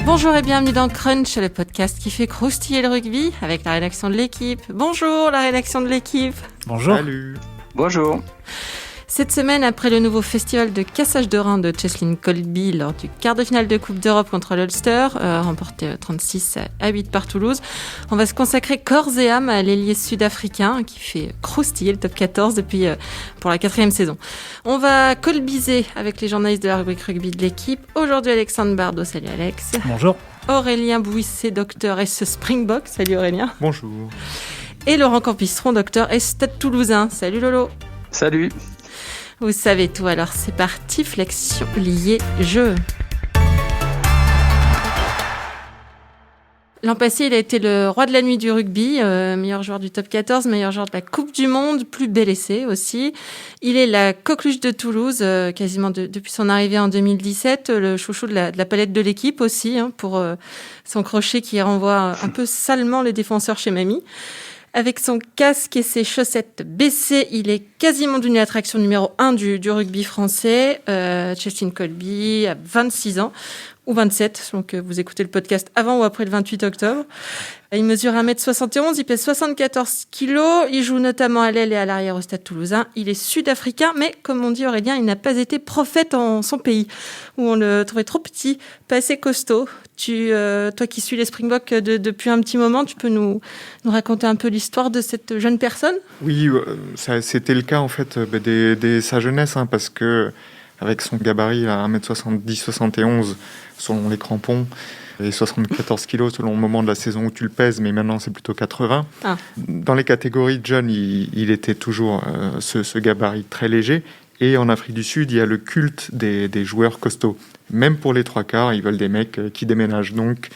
Bonjour et bienvenue dans Crunch, le podcast qui fait croustiller le rugby avec la rédaction de l'équipe. Bonjour la rédaction de l'équipe. Bonjour. Salut. Bonjour. Cette semaine, après le nouveau festival de cassage de rein de Cheslin Kolbe lors du quart de finale de Coupe d'Europe contre l'Ulster, remporté 36-8 par Toulouse, on va se consacrer corps et âme à l'ailier sud-africain qui fait croustiller le top 14 depuis pour la 4e saison. On va colbiser avec les journalistes de la rubrique rugby de l'équipe. Aujourd'hui, Alexandre Bardot. Salut Alex. Bonjour. Aurélien Bouisset, docteur S Springbok. Salut Aurélien. Bonjour. Et Laurent Campistron, docteur S Stade Toulousain. Salut Lolo. Salut. Vous savez tout, alors c'est parti, flexion liée jeu. L'an passé, il a été le roi de la nuit du rugby, meilleur joueur du top 14, meilleur joueur de la Coupe du Monde, plus bel essai aussi. Il est la coqueluche de Toulouse, quasiment depuis son arrivée en 2017, le chouchou de la palette de l'équipe aussi, pour son crochet qui renvoie un peu salement les défenseurs chez Mamie. Avec son casque et ses chaussettes baissées, il est quasiment devenu l'attraction numéro 1 du rugby français. Cheslin Kolbe a 26 ans, ou 27, donc vous écoutez le podcast avant ou après le 28 octobre. Il mesure 1m71, il pèse 74 kilos, il joue notamment à l'aile et à l'arrière au Stade Toulousain. Il est sud-africain, mais comme on dit Aurélien, il n'a pas été prophète en son pays, où on le trouvait trop petit, pas assez costaud. Toi qui suis les Springboks depuis un petit moment, tu peux nous raconter un peu l'histoire de cette jeune personne ? Oui, c'était le cas en fait dès sa jeunesse, parce que avec son gabarit à 1m70-71 selon les crampons et 74 kg selon le moment de la saison où tu le pèses, mais maintenant c'est plutôt 80. Ah. Dans les catégories de jeunes, il était toujours ce gabarit très léger. Et en Afrique du Sud, il y a le culte des joueurs costauds. Même pour les trois quarts, ils veulent des mecs qui déménagent. Donc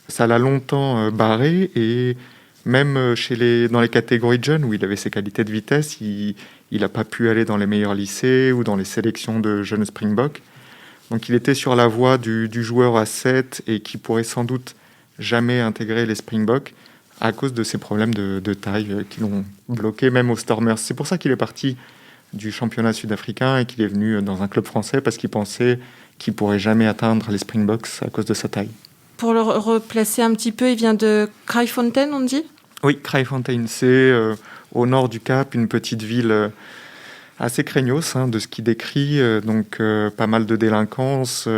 ça l'a longtemps barré. Et même dans les catégories de jeunes, où il avait ses qualités de vitesse, il n'a pas pu aller dans les meilleurs lycées ou dans les sélections de jeunes Springboks. Donc il était sur la voie du joueur à 7 et qui pourrait sans doute jamais intégrer les Springboks à cause de ses problèmes de taille qui l'ont bloqué même aux Stormers. C'est pour ça qu'il est parti du championnat sud-africain et qu'il est venu dans un club français parce qu'il pensait qu'il pourrait jamais atteindre les Springboks à cause de sa taille. Pour le replacer un petit peu, il vient de Kraaifontein, on dit ? Oui, Kraaifontein, c'est au nord du Cap, une petite ville assez craignos de ce qu'il décrit, donc pas mal de délinquance.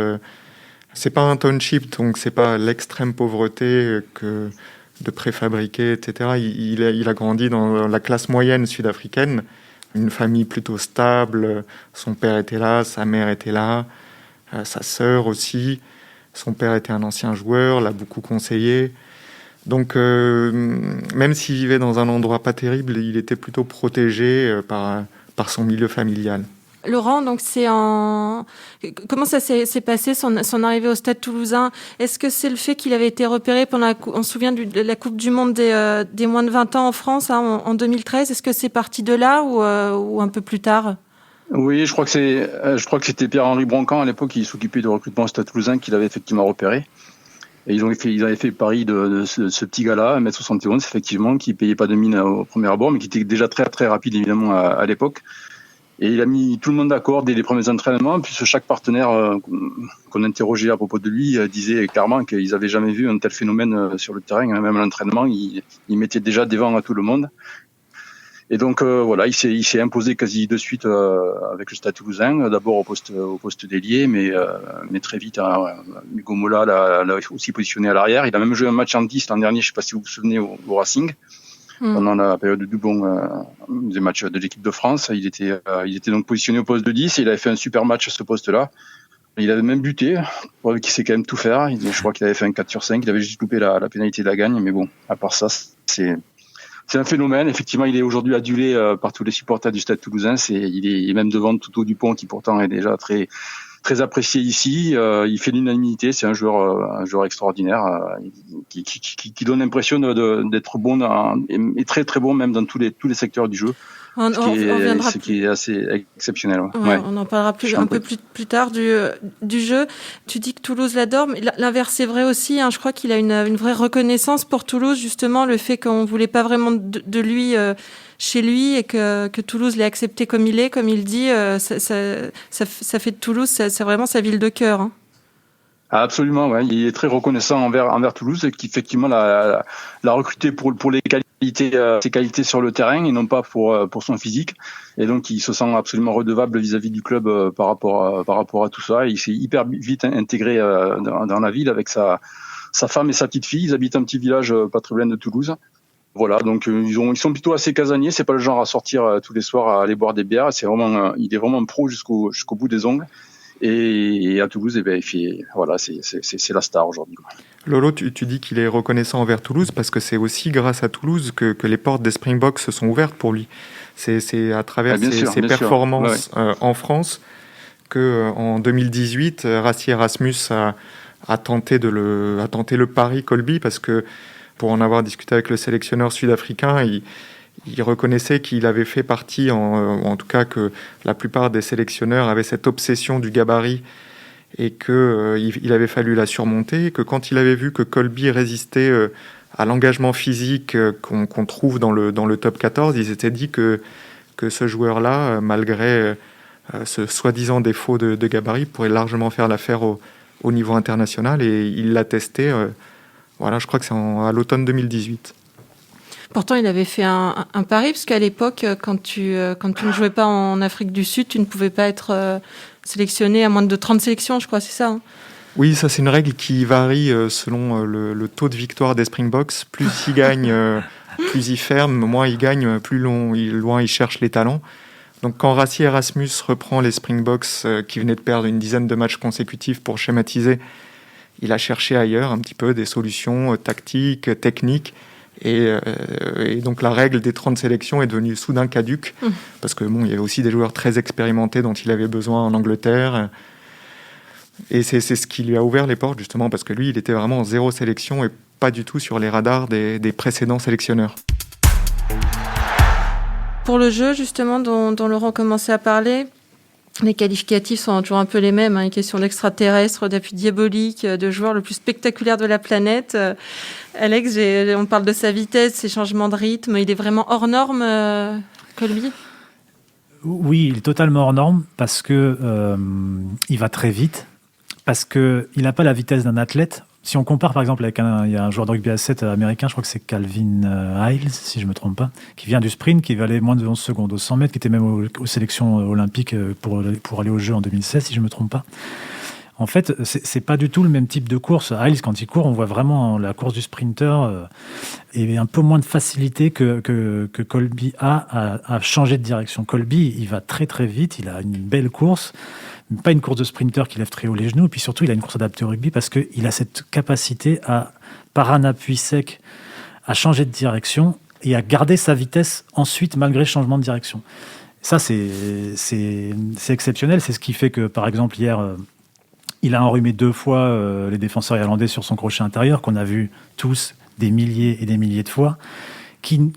C'est pas un township, donc c'est pas l'extrême pauvreté de préfabriqués, etc. Il a grandi dans la classe moyenne sud-africaine, une famille plutôt stable. Son père était là, sa mère était là, sa sœur aussi. Son père était un ancien joueur, l'a beaucoup conseillé. Donc, même s'il vivait dans un endroit pas terrible, il était plutôt protégé par son milieu familial. Laurent, donc comment ça s'est passé, son arrivée au Stade Toulousain ? Est-ce que c'est le fait qu'il avait été repéré pendant on se souvient de la Coupe du Monde des moins de 20 ans en France en 2013 ? Est-ce que c'est parti de là ou un peu plus tard ? Oui, je crois que c'était Pierre-Henri Broncan à l'époque qui s'occupait du recrutement au Stade Toulousain qui l'avait effectivement repéré. Et ils avaient fait le pari de ce petit gars-là, 1m71, effectivement, qui payait pas de mine au premier abord, mais qui était déjà très très rapide évidemment à l'époque. Et il a mis tout le monde d'accord dès les premiers entraînements, puisque chaque partenaire qu'on interrogeait à propos de lui disait clairement qu'ils n'avaient jamais vu un tel phénomène sur le terrain. Même à l'entraînement, il mettait déjà devant à tout le monde. Et donc voilà, il s'est imposé quasi de suite avec le Stade Toulousain, d'abord au poste d'ailier, mais très vite Hugo Mola l'a aussi positionné à l'arrière. Il a même joué un match en 10 l'an dernier, je ne sais pas si vous vous souvenez, au Racing. Pendant la période de doublon des matchs de l'équipe de France, il était donc positionné au poste de 10 et il avait fait un super match à ce poste-là. Il avait même buté, pour qu'il sait quand même tout faire. Je crois qu'il avait fait un 4 sur 5, il avait juste loupé la pénalité de la gagne, mais bon, à part ça, c'est un phénomène. Effectivement, il est aujourd'hui adulé par tous les supporters du Stade Toulousain. Il est même devant Touto Dupont, qui pourtant est déjà très très apprécié ici. Il fait l'unanimité. C'est un joueur extraordinaire qui donne l'impression d'être bon et très très bon même dans tous les secteurs du jeu. Ce qui est assez exceptionnel. Ouais. On en parlera un peu plus tard du jeu. Tu dis que Toulouse l'adore, mais l'inverse est vrai aussi. Je crois qu'il a une vraie reconnaissance pour Toulouse, justement, le fait qu'on ne voulait pas vraiment de lui chez lui et que Toulouse l'ait accepté comme il est, comme il dit. Ça fait de Toulouse, c'est vraiment sa ville de cœur. Absolument, ouais. Il est très reconnaissant envers Toulouse, qui effectivement l'a recruté pour les qualités, ses qualités sur le terrain et non pas pour son physique. Et donc il se sent absolument redevable vis-à-vis du club par rapport à tout ça. Et il s'est hyper vite intégré dans la ville avec sa femme et sa petite fille. Ils habitent un petit village pas très loin de Toulouse. Voilà, donc ils sont plutôt assez casaniers. C'est pas le genre à sortir tous les soirs à aller boire des bières. Il est vraiment un pro jusqu'au bout des ongles. Et à Toulouse, c'est la star aujourd'hui. Lolo, tu dis qu'il est reconnaissant envers Toulouse parce que c'est aussi grâce à Toulouse que les portes des Springboks se sont ouvertes pour lui. C'est à travers ses performances en France qu'en 2018, Rassi Erasmus a tenté le pari Colby, parce que pour en avoir discuté avec le sélectionneur sud-africain, il reconnaissait qu'il avait fait partie, en tout cas que la plupart des sélectionneurs avaient cette obsession du gabarit et qu'il avait fallu la surmonter, et que quand il avait vu que Colby résistait à l'engagement physique qu'on trouve dans le top 14, il s'était dit que ce joueur-là, malgré ce soi-disant défaut de gabarit, pourrait largement faire l'affaire au niveau international, et il l'a testé, je crois que c'est à l'automne 2018. Pourtant, il avait fait un pari, parce qu'à l'époque, quand tu ne jouais pas en Afrique du Sud, tu ne pouvais pas être sélectionné à moins de 30 sélections, je crois, c'est ça, hein ? Oui, ça c'est une règle qui varie selon le taux de victoire des Springboks. Plus ils gagnent, plus ils ferment, moins ils gagnent, plus loin ils cherchent les talents. Donc quand Rassi Erasmus reprend les Springboks qui venaient de perdre une dizaine de matchs consécutifs, pour schématiser, il a cherché ailleurs un petit peu des solutions tactiques, techniques. Et donc la règle des 30 sélections est devenue soudain caduque, parce que il y avait aussi des joueurs très expérimentés dont il avait besoin en Angleterre. Et c'est ce qui lui a ouvert les portes, justement, parce que lui, il était vraiment en 0 sélection et pas du tout sur les radars des précédents sélectionneurs. Pour le jeu, justement, dont Laurent commençait à parler, les qualificatifs sont toujours un peu les mêmes, hein, une question d'extraterrestre, d'appui diabolique, de joueur le plus spectaculaire de la planète. Alex, on parle de sa vitesse, ses changements de rythme. Il est vraiment hors norme, Colby ? Oui, il est totalement hors norme parce que il va très vite, parce qu'il n'a pas la vitesse d'un athlète. Si on compare par exemple avec il y a un joueur de rugby à 7 américain, je crois que c'est Calvin Hiles, si je ne me trompe pas, qui vient du sprint, qui valait moins de 11 secondes au 100 mètres, qui était même aux sélections olympiques pour aller aux Jeux en 2016, si je ne me trompe pas. En fait, c'est pas du tout le même type de course. Hiles, quand il court, on voit vraiment la course du sprinter et un peu moins de facilité que Colby a à changer de direction. Colby, il va très très vite, il a une belle course, pas une course de sprinter qui lève très haut les genoux, et puis surtout, il a une course adaptée au rugby parce qu'il a cette capacité par un appui sec, à changer de direction et à garder sa vitesse ensuite, malgré le changement de direction. Ça, c'est exceptionnel. C'est ce qui fait que, par exemple, hier, il a enrhumé 2 fois les défenseurs irlandais sur son crochet intérieur, qu'on a vu tous des milliers et des milliers de fois, qui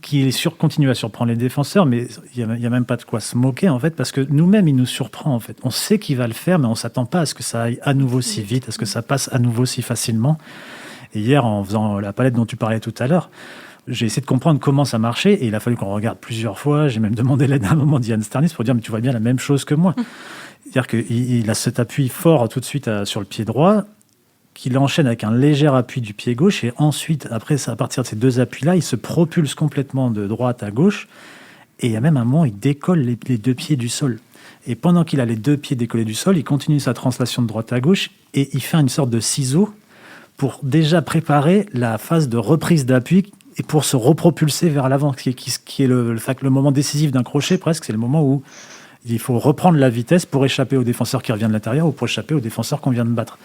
continue à surprendre les défenseurs, mais il n'y a même pas de quoi se moquer, en fait, parce que nous-mêmes, il nous surprend, en fait. On sait qu'il va le faire, mais on ne s'attend pas à ce que ça aille à nouveau si vite, à ce que ça passe à nouveau si facilement. Et hier, en faisant la palette dont tu parlais tout à l'heure, j'ai essayé de comprendre comment ça marchait, et il a fallu qu'on regarde plusieurs fois. J'ai même demandé l'aide à un moment d'Ian Sternis pour dire « mais tu vois bien la même chose que moi ». C'est-à-dire qu'il a cet appui fort tout de suite sur le pied droit, qu'il enchaîne avec un léger appui du pied gauche, et ensuite, après, à partir de ces 2 appuis-là, il se propulse complètement de droite à gauche, et il y a même un moment, il décolle les 2 pieds du sol. Et pendant qu'il a les 2 pieds décollés du sol, il continue sa translation de droite à gauche, et il fait une sorte de ciseau pour déjà préparer la phase de reprise d'appui et pour se repropulser vers l'avant, qui est le moment décisif d'un crochet, presque. C'est le moment où il faut reprendre la vitesse pour échapper au défenseur qui revient de l'intérieur ou pour échapper au défenseur qu'on vient de battre.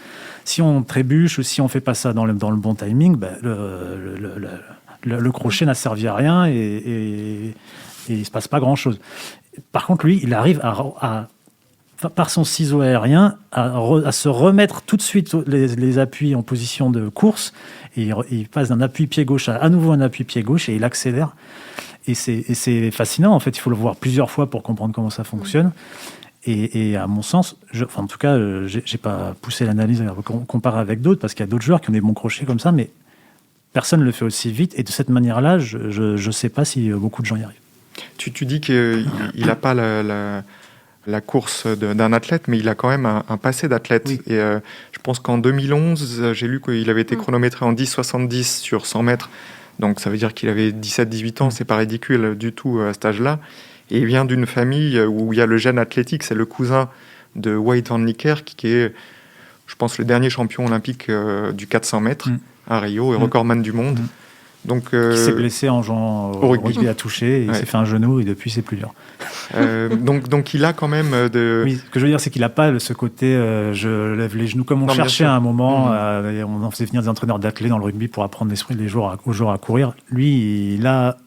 Si on trébuche ou si on ne fait pas ça dans le bon timing, le crochet n'a servi à rien et il ne se passe pas grand-chose. Par contre, lui, il arrive par son ciseau aérien à se remettre tout de suite les appuis en position de course, et il passe d'un appui pied gauche à nouveau un appui pied gauche et il accélère. Et c'est fascinant, en fait. Il faut le voir plusieurs fois pour comprendre comment ça fonctionne. Et à mon sens, en tout cas, j'ai pas poussé l'analyse à comparer avec d'autres, parce qu'il y a d'autres joueurs qui ont des bons crochets comme ça, mais personne ne le fait aussi vite. Et de cette manière-là, je sais pas si beaucoup de gens y arrivent. Tu dis qu'il n'a pas la course d'un athlète, mais il a quand même un passé d'athlète. Oui. Et je pense qu'en 2011, j'ai lu qu'il avait été chronométré en 10,70 sur 100 mètres. Donc ça veut dire qu'il avait 17-18 ans, c'est pas ridicule du tout à cet âge-là. Et il vient d'une famille où il y a le gène athlétique, c'est le cousin de Wade Van Niekerk, qui est, je pense, le dernier champion olympique du 400 mètres à Rio et recordman du monde. Donc, qui s'est blessé en jouant au rugby à toucher, et il s'est fait un genou et depuis c'est plus dur. Donc il a quand même Oui, ce que je veux dire, c'est qu'il n'a pas ce côté je lève les genoux comme on cherchait à un moment. Et on en faisait venir des entraîneurs d'athlètes dans le rugby pour apprendre les joueurs à courir. Lui, il a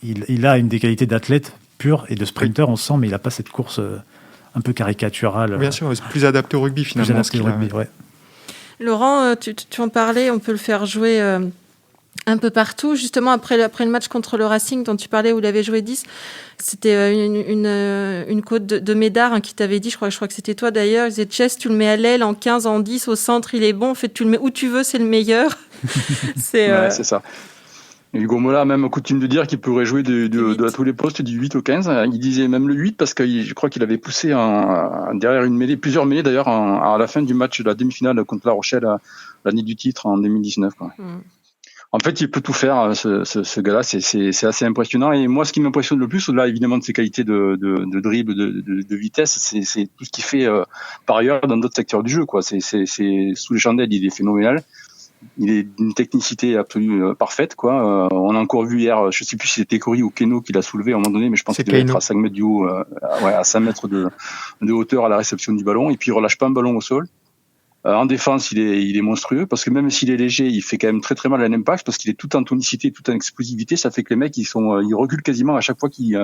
une des qualités d'athlète pur et de sprinter, on sent, mais il n'a pas cette course un peu caricaturale. Bien sûr, c'est plus adapté au rugby finalement. Plus adapté au rugby, ouais. Laurent, tu en parlais, on peut le faire jouer un peu partout. Justement, après le match contre le Racing dont tu parlais, où il avait joué 10, c'était une coach de Médard qui t'avait dit, je crois que c'était toi d'ailleurs, il disait Chess, tu le mets à l'aile, en 15, en 10, au centre, il est bon. En fait, tu le mets où tu veux, c'est le meilleur. C'est ça. Et Hugo Mola a même coutume de dire qu'il pourrait jouer à tous les postes du 8 au 15. Il disait même le 8 parce que je crois qu'il avait poussé derrière une mêlée, plusieurs mêlées d'ailleurs, à la fin du match de la demi-finale contre La Rochelle l'année du titre en 2019. Quoi. En fait, il peut tout faire, ce gars-là. C'est assez impressionnant. Et moi, ce qui m'impressionne le plus, au-delà évidemment de ses qualités de dribble, de vitesse, c'est tout ce qu'il fait par ailleurs dans d'autres secteurs du jeu. Quoi. C'est sous les chandelles, il est phénoménal. Il est d'une technicité absolue parfaite, quoi. On a encore vu hier, je sais plus si c'était Cory ou Keno qui l'a soulevé à un moment donné, mais je pense qu'il devait être à 5 mètres du haut, à 5 mètres de hauteur à la réception du ballon. Et puis il relâche pas un ballon au sol. En défense, il est monstrueux parce que même s'il est léger, il fait quand même très très mal à l'impact parce qu'il est tout en tonicité, tout en explosivité. Ça fait que les mecs ils reculent quasiment à chaque fois qu'ils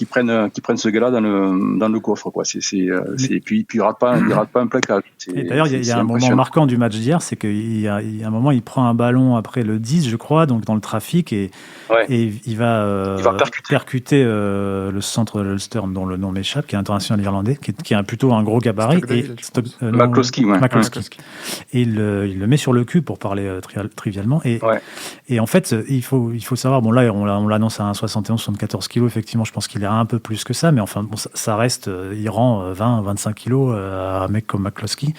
prennent ce gars-là dans le coffre, quoi. Et puis il rate pas un plaquage. Et d'ailleurs, il y a un moment marquant du match d'hier, c'est qu'il y a un moment, il prend un ballon après le 10, je crois, donc dans le trafic, et il va percuter le centre de l'Ulster, dont le nom m'échappe, qui est international irlandais, qui a plutôt un gros gabarit. McCloskey, Et il le met sur le cul, pour parler trivialement. Et en fait, il faut savoir, bon là, on l'annonce à 71-74 kilos, effectivement, je pense qu'il est un peu plus que ça, mais enfin, bon, ça reste, il rend 20-25 kilos à un mec comme McCloskey.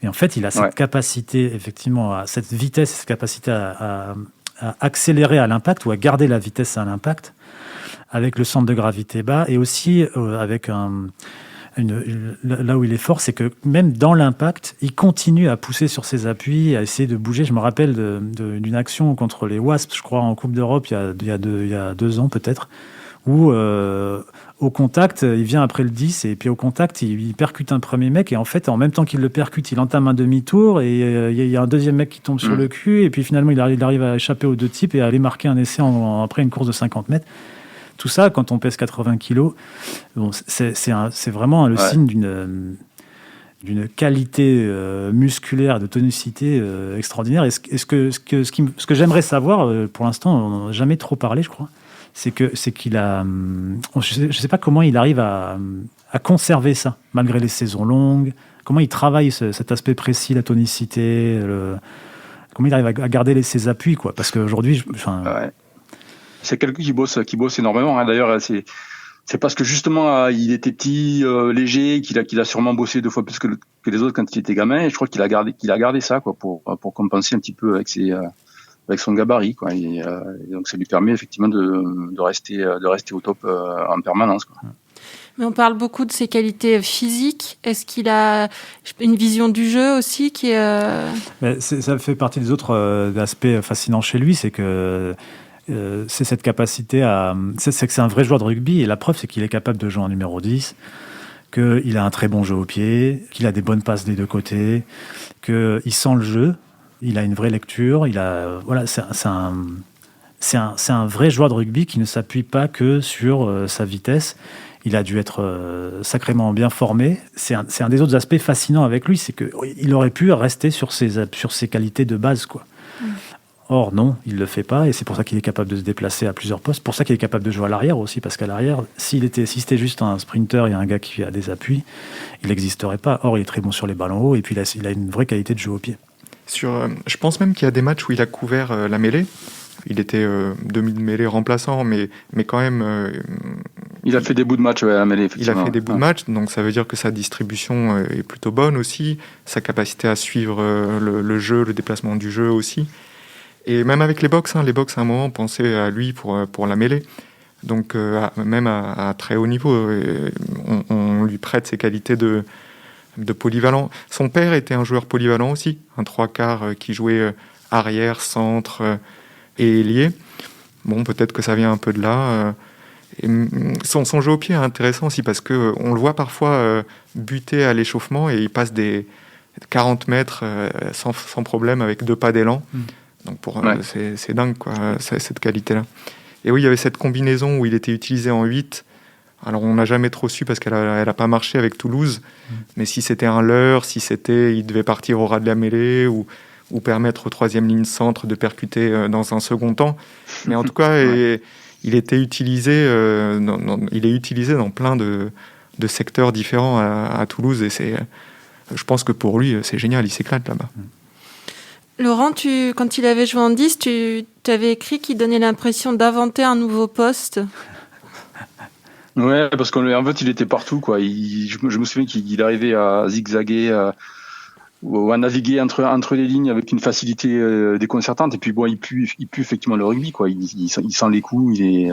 Et en fait, il a cette capacité, effectivement, cette vitesse, cette capacité à accélérer à l'impact ou à garder la vitesse à l'impact avec le centre de gravité bas, et aussi avec là où il est fort, c'est que même dans l'impact, il continue à pousser sur ses appuis, à essayer de bouger. Je me rappelle d'une action contre les Wasps, je crois, en Coupe d'Europe, il y a 2 ans peut-être, où au contact, il vient après le 10, et puis au contact, il percute un premier mec, et en fait, en même temps qu'il le percute, il entame un demi-tour, et il y a un deuxième mec qui tombe sur le cul, et puis finalement, il arrive à échapper aux 2 types et à aller marquer un essai après une course de 50 mètres. Tout ça, quand on pèse 80 kilos, bon, c'est vraiment le signe d'une qualité musculaire, de tonicité extraordinaire. Et ce que j'aimerais savoir, pour l'instant, on n'en a jamais trop parlé, je crois, c'est qu'il a... Je ne sais pas comment il arrive à conserver ça, malgré les saisons longues. Comment il travaille cet aspect précis, la tonicité, comment il arrive à garder ses appuis, quoi. Parce qu'aujourd'hui... C'est quelqu'un qui bosse énormément. Hein. D'ailleurs, c'est parce que justement, il était petit, léger, qu'il a sûrement bossé 2 fois plus que les autres quand il était gamin. Et je crois qu'il a gardé ça, quoi, pour compenser un petit peu avec son gabarit, quoi. Et donc, ça lui permet effectivement de rester au top en permanence, quoi. Mais on parle beaucoup de ses qualités physiques. Est-ce qu'il a une vision du jeu aussi qui est... Ça fait partie des autres aspects fascinants chez lui, c'est que c'est cette capacité c'est que c'est un vrai joueur de rugby, et la preuve, c'est qu'il est capable de jouer en numéro 10, qu'il a un très bon jeu au pied, qu'il a des bonnes passes des 2 côtés, qu'il sent le jeu, il a une vraie lecture, c'est un vrai joueur de rugby qui ne s'appuie pas que sur sa vitesse. Il a dû être sacrément bien formé. C'est un des autres aspects fascinants avec lui, c'est qu'il aurait pu rester sur ses qualités de base, quoi. Or, non, il ne le fait pas, et c'est pour ça qu'il est capable de se déplacer à plusieurs postes. Pour ça qu'il est capable de jouer à l'arrière aussi, parce qu'à l'arrière, si c'était juste un sprinter et un gars qui a des appuis, il n'existerait pas. Or, il est très bon sur les ballons hauts, et puis il a une vraie qualité de jeu au pied. Je pense même qu'il y a des matchs où il a couvert la mêlée. Il était demi-mêlée remplaçant, mais quand même, Il a fait des bouts de match à la mêlée, Il effectivement. a fait des bouts de match, donc ça veut dire que sa distribution est plutôt bonne aussi, sa capacité à suivre le jeu, le déplacement du jeu aussi. Et même avec les box, à un moment, on pensait à lui pour la mêlée. Donc même à très haut niveau, on lui prête ses qualités de polyvalent. Son père était un joueur polyvalent aussi, un 3/4 qui jouait arrière, centre et ailier. Bon, peut-être que ça vient un peu de là. Et son jeu au pied est intéressant aussi parce qu'on le voit parfois buter à l'échauffement et il passe des 40 mètres sans problème avec 2 pas d'élan. Donc c'est dingue, quoi, cette qualité-là. Et oui, il y avait cette combinaison où il était utilisé en 8. Alors on n'a jamais trop su parce qu'elle a pas marché avec Toulouse. Mais si c'était un leurre, il devait partir au ras de la mêlée ou permettre au 3e ligne centre de percuter dans un second temps. Mais en tout cas, il était utilisé, il est utilisé dans plein de secteurs différents à Toulouse. Et je pense que pour lui, c'est génial, il s'éclate là-bas. Laurent, quand il avait joué en 10, tu avais écrit qu'il donnait l'impression d'inventer un nouveau poste. Ouais, parce qu'en fait, il était partout, quoi. Je me souviens qu'il arrivait à zigzaguer ou à naviguer entre les lignes avec une facilité déconcertante. Et puis bon, il pue effectivement le rugby, quoi. Il sent les coups, il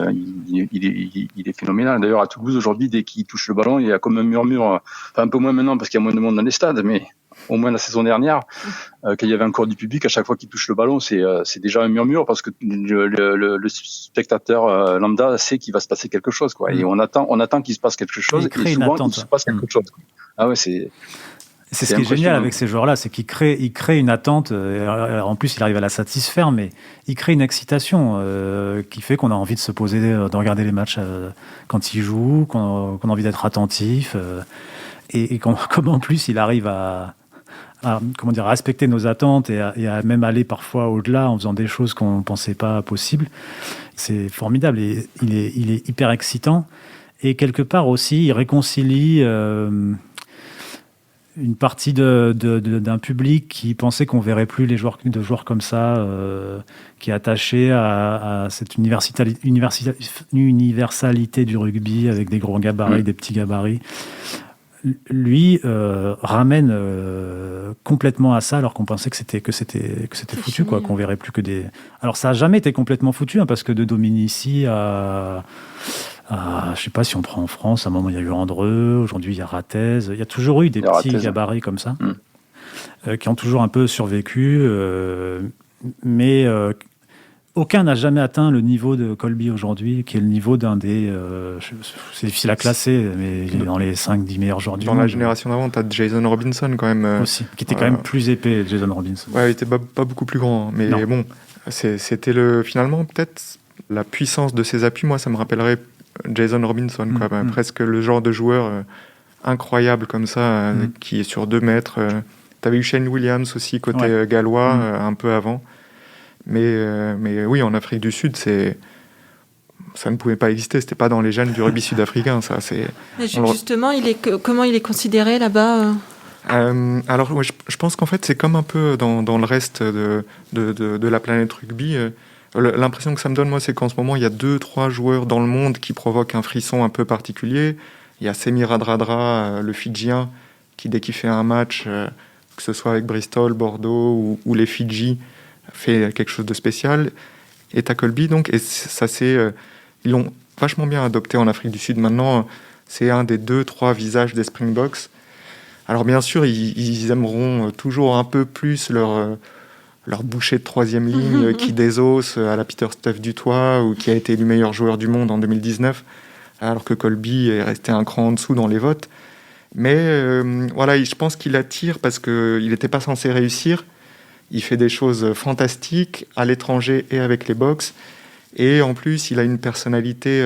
est phénoménal. D'ailleurs, à Toulouse aujourd'hui, dès qu'il touche le ballon, il y a comme un murmure. Enfin, un peu moins maintenant parce qu'il y a moins de monde dans les stades, mais au moins la saison dernière, quand il y avait encore du public, à chaque fois qu'il touche le ballon, c'est déjà un murmure parce que le spectateur lambda sait qu'il va se passer quelque chose, quoi. Et on attend qu'il se passe quelque chose et souvent il se passe quelque chose, quoi. Ah ouais, c'est ce qui est génial avec ces joueurs-là, c'est qu'ils créent une attente. En plus, il arrive à la satisfaire, mais il crée une excitation qui fait qu'on a envie de se poser, de regarder les matchs quand il joue, qu'on a envie d'être attentif. Et comme en plus, il arrive à respecter nos attentes et à même aller parfois au-delà en faisant des choses qu'on ne pensait pas possibles. C'est formidable. Et il est hyper excitant. Et quelque part aussi, il réconcilie une partie d'un public qui pensait qu'on verrait plus de joueurs comme ça, qui est attaché à cette universalité du rugby avec des gros gabarits, des petits gabarits. Lui ramène complètement à ça, alors qu'on pensait que c'était foutu, quoi, qu'on verrait plus que des. Alors ça a jamais été complètement foutu, parce que de Dominici à je sais pas si on prend en France, à un moment il y a eu Andreu, aujourd'hui il y a Ratez, il y a toujours eu des petits gabarits comme ça qui ont toujours un peu survécu, mais aucun n'a jamais atteint le niveau de Colby aujourd'hui, qui est le niveau d'un des... c'est difficile à classer, mais il est dans les 5-10 meilleurs joueurs du monde. Dans la génération d'avant, tu as Jason Robinson quand même. Aussi, qui était quand même plus épais, Jason Robinson. Ouais, il était pas beaucoup plus grand, mais bon, c'était finalement peut-être la puissance de ses appuis. Moi, ça me rappellerait Jason Robinson, quoi. Presque le genre de joueur incroyable comme ça, qui est sur 2 mètres. Tu avais eu Shane Williams aussi, côté gallois, un peu avant. Mais oui, en Afrique du Sud, ça ne pouvait pas exister. C'était pas dans les gènes du rugby sud-africain, ça. Justement, comment il est considéré là-bas Alors, je pense qu'en fait, c'est comme un peu dans le reste de la planète rugby. L'impression que ça me donne, moi, c'est qu'en ce moment, il y a 2-3 joueurs dans le monde qui provoquent un frisson un peu particulier. Il y a Semi Radradra, le Fidjien, qui, dès qu'il fait un match, que ce soit avec Bristol, Bordeaux ou les Fidji, fait quelque chose de spécial. Et t'as Colby, donc, et ça ils l'ont vachement bien adopté en Afrique du Sud. Maintenant, c'est un des 2-3 visages des Springboks. Alors bien sûr, ils aimeront toujours un peu plus leur bouchée de 3e ligne qui désosse à la Peter Stuff du Toit ou qui a été élu meilleur joueur du monde en 2019, alors que Colby est resté un cran en dessous dans les votes. Mais voilà, je pense qu'il attire parce qu'il n'était pas censé réussir. Il fait des choses fantastiques à l'étranger et avec les Boks. Et en plus, il a une personnalité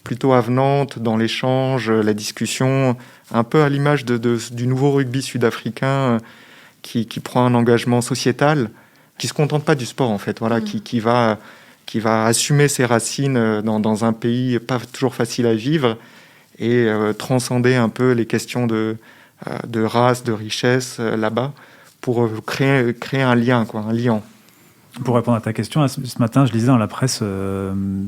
plutôt avenante dans l'échange, la discussion, un peu à l'image du nouveau rugby sud-africain qui prend un engagement sociétal, qui ne se contente pas du sport, en fait, voilà, qui va assumer ses racines dans un pays pas toujours facile à vivre et transcender un peu les questions de race, de richesse là-bas, pour créer un lien, quoi, un liant. pour répondre à ta question, ce matin, je lisais dans la presse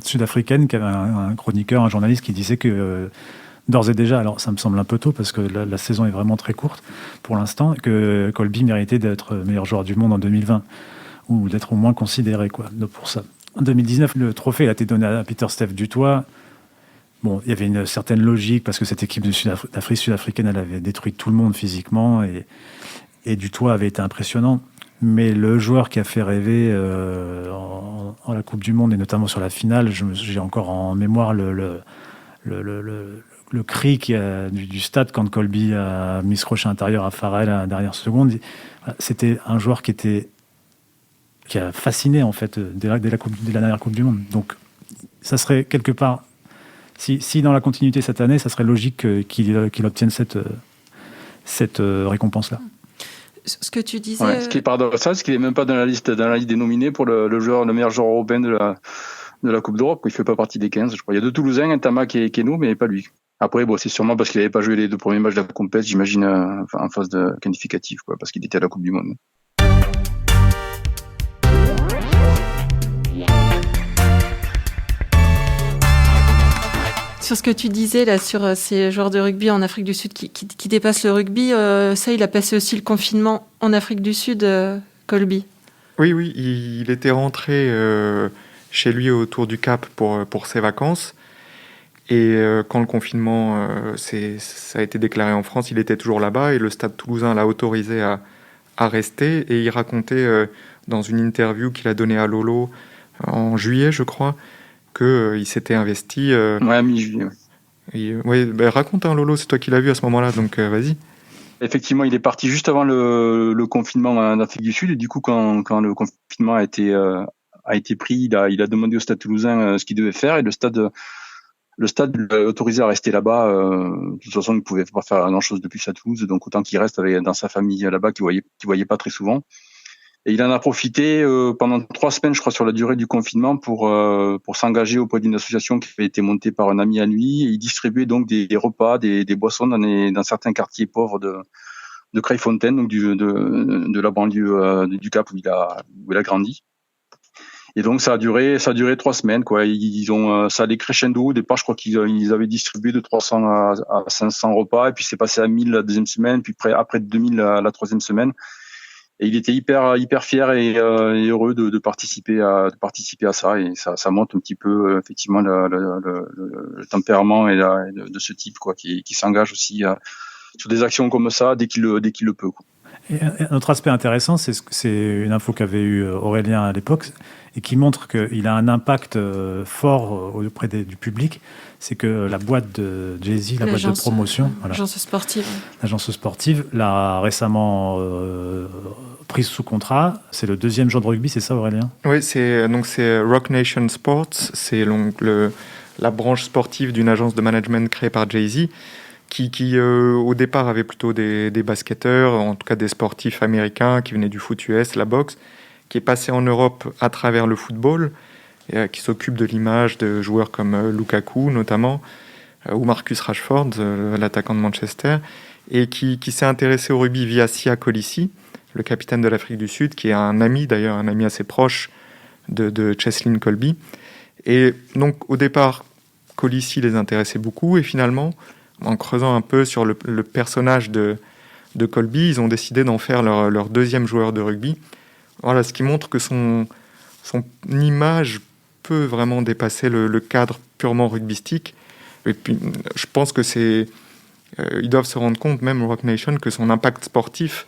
sud-africaine qu'il y avait un chroniqueur, un journaliste qui disait que d'ores et déjà, alors ça me semble un peu tôt parce que la saison est vraiment très courte pour l'instant, que Colby méritait d'être meilleur joueur du monde en 2020 ou d'être au moins considéré pour ça. En 2019, le trophée a été donné à Peter Steph Dutoit. Bon, il y avait une certaine logique parce que cette équipe d'Afrique sud-africaine, elle avait détruit tout le monde physiquement et Dutoit avait été impressionnant. Mais le joueur qui a fait rêver en la Coupe du Monde et notamment sur la finale, j'ai encore en mémoire le cri du stade quand Colby a mis ce crochet intérieur à Farrell à la dernière seconde. C'était un joueur qui a fasciné en fait dès la dernière Coupe du Monde. Donc ça serait quelque part, si dans la continuité cette année, ça serait logique qu'il obtienne cette récompense-là. Ce que tu disais. Ouais, ce qui est paradoxal, c'est qu'il n'est même pas dans la liste des nominés pour le meilleur joueur européen de la Coupe d'Europe. Il ne fait pas partie des 15, je crois. Il y a 2 Toulousains, un Tamac et Keno, mais pas lui. Après, c'est sûrement parce qu'il n'avait pas joué les 2 premiers matchs de la compétition, j'imagine, en phase de qualificative, parce qu'il était à la Coupe du Monde. Sur ce que tu disais là sur ces joueurs de rugby en Afrique du Sud qui dépassent le rugby, ça, il a passé aussi le confinement en Afrique du Sud, Colby. Oui, il était rentré chez lui autour du Cap pour ses vacances. Et quand le confinement ça a été déclaré en France, il était toujours là-bas et le Stade toulousain l'a autorisé à rester. Et il racontait dans une interview qu'il a donnée à Lolo en juillet, je crois, qu'il s'était investi. Ouais, mi-juillet. Raconte, Lolo, c'est toi qui l'as vu à ce moment-là, donc vas-y. Effectivement, il est parti juste avant le confinement en Afrique du Sud. Et du coup, quand le confinement a été pris, il a demandé au Stade toulousain ce qu'il devait faire. Et le stade l'a autorisé à rester là-bas. De toute façon, il ne pouvait pas faire grand-chose de plus à Toulouse. Donc, autant qu'il reste dans sa famille là-bas, qu'il voyait pas très souvent. Et il en a profité pendant 3 semaines, je crois, sur la durée du confinement pour s'engager auprès d'une association qui avait été montée par un ami à lui. Et il distribuait donc des repas, des boissons dans certains quartiers pauvres de Crayfontaine, donc de la banlieue du Cap où il a grandi. Et donc ça a duré 3 semaines, quoi. Ça allait crescendo. Au départ, je crois qu'ils avaient distribué de 300 à 500 repas, et puis c'est passé à 1000 la deuxième semaine, puis après 2000 la troisième semaine. Et il était hyper fier et heureux de participer à ça, et ça montre un petit peu effectivement le tempérament de ce type, quoi, qui s'engage aussi sur des actions comme ça dès qu'il le peut, quoi. Et un autre aspect intéressant, c'est une info qu'avait eu Aurélien à l'époque et qui montre qu'il a un impact fort auprès du public. C'est que la boîte de Jay-Z, la boîte de promotion, l'agence sportive, l'a récemment prise sous contrat. C'est le 2e joueur de rugby, c'est ça, Aurélien ? Oui, c'est Rock Nation Sports. C'est donc la branche sportive d'une agence de management créée par Jay-Z. Qui au départ avait plutôt des basketteurs, en tout cas des sportifs américains qui venaient du foot US, la boxe, qui est passé en Europe à travers le football, et qui s'occupe de l'image de joueurs comme Lukaku notamment, ou Marcus Rashford, l'attaquant de Manchester, et qui s'est intéressé au rugby via Sia Kolisi, le capitaine de l'Afrique du Sud, qui est un ami assez proche de Cheslin Kolby. Et donc au départ, Kolisi les intéressait beaucoup, et finalement, en creusant un peu sur le personnage de Colby, ils ont décidé d'en faire leur 2e joueur de rugby. Voilà, ce qui montre que son image peut vraiment dépasser le cadre purement rugbystique. Et puis, je pense que ils doivent se rendre compte, même Rock Nation, que son impact sportif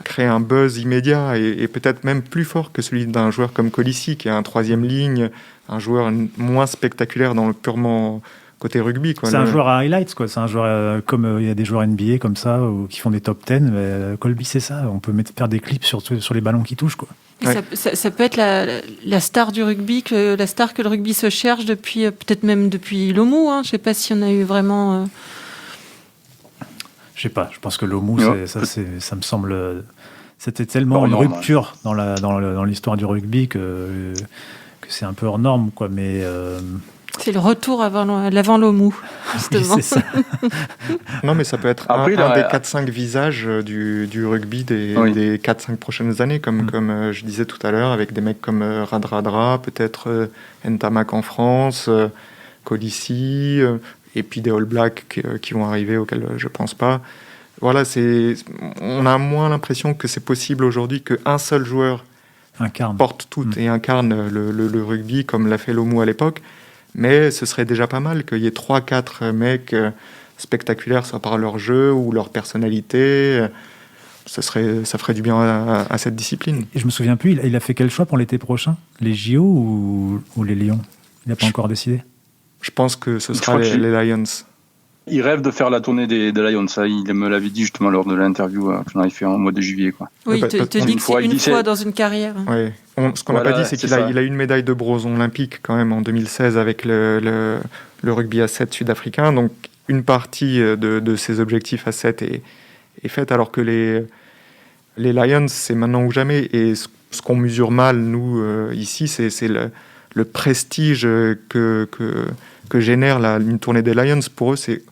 crée un buzz immédiat et peut-être même plus fort que celui d'un joueur comme Kolisi, qui est un 3e ligne, un joueur moins spectaculaire dans le purement côté rugby, quoi. C'est un joueur à highlights, quoi. C'est un joueur comme il y a des joueurs NBA comme ça qui font des top 10. Mais Colby, c'est ça. On peut faire des clips sur les ballons qui touchent, quoi. Ouais. Ça peut être la star du rugby, la star que le rugby se cherche depuis, peut-être même depuis Lomu. Je ne sais pas si on a eu vraiment. Je sais pas. Je pense que Lomu, ça me semble. C'était tellement une rupture dans l'histoire du rugby que c'est un peu hors norme, quoi. Mais C'est le retour avant l'avant l'OMU, justement. Oui, c'est ça. Non, mais ça peut être Après, un des 4-5 visages du rugby des 4-5 prochaines années, comme je disais tout à l'heure, avec des mecs comme Radradra, peut-être Ntamak en France, Colissi, et puis des All Blacks qui vont arriver, auxquels je pense pas. Voilà, on a moins l'impression que c'est possible aujourd'hui qu'un seul joueur porte tout et incarne le rugby comme l'a fait l'OMU à l'époque. Mais ce serait déjà pas mal qu'il y ait 3-4 mecs spectaculaires, soit par leur jeu ou leur personnalité. Ça ferait du bien à cette discipline. Et je me souviens plus, il a fait quel choix pour l'été prochain ? Les JO ou les Lions ? Il n'a pas encore décidé ? Je pense que ce sera les Lions. Il rêve de faire la tournée des Lions. Ça, il me l'avait dit justement lors de l'interview qu'on avait fait en mois de juillet. Quoi. Oui, il te dit que c'est une fois dans une carrière. Ouais. Ce qu'on n'a pas dit, c'est qu'il a une médaille de bronze olympique quand même en 2016 avec le rugby à 7 sud-africain. Donc une partie de ses objectifs à 7 est faite, alors que les Lions, c'est maintenant ou jamais. Et ce qu'on mesure mal, nous, ici, c'est le prestige que génère une tournée des Lions. Pour eux, c'est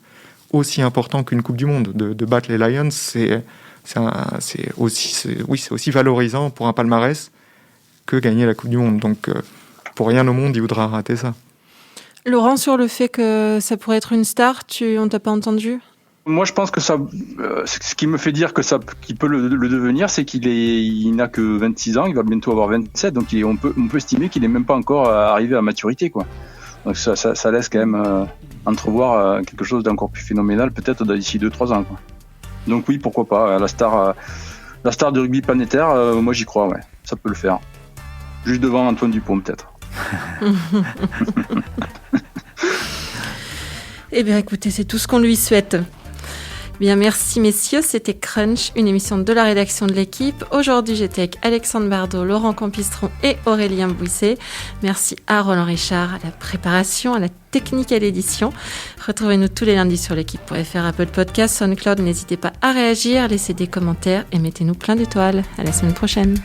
aussi important qu'une Coupe du Monde. De battre les Lions, c'est aussi valorisant pour un palmarès que gagner la Coupe du Monde. Donc, pour rien au monde, il voudra rater ça. Laurent, sur le fait que ça pourrait être une star, on t'a pas entendu ? Moi, je pense que ça, ce qui me fait dire qu'il peut le devenir, c'est il n'a que 26 ans, il va bientôt avoir 27, donc on peut estimer qu'il n'est même pas encore arrivé à maturité, quoi. Donc ça laisse quand même entrevoir quelque chose d'encore plus phénoménal, peut-être d'ici 2-3 ans, quoi. Donc oui, pourquoi pas, la star de rugby planétaire, moi j'y crois, ouais, ça peut le faire. Juste devant Antoine Dupont, peut-être. Eh bien, écoutez, c'est tout ce qu'on lui souhaite. Bien, merci messieurs, c'était Crunch, une émission de la rédaction de l'équipe. Aujourd'hui, j'étais avec Alexandre Bardot, Laurent Campistron et Aurélien Bouisset. Merci à Roland Richard, à la préparation, à la technique et à l'édition. Retrouvez-nous tous les lundis sur l'équipe.fr, Apple Podcast, SoundCloud. N'hésitez pas à réagir, laissez des commentaires et mettez-nous plein d'étoiles. À la semaine prochaine.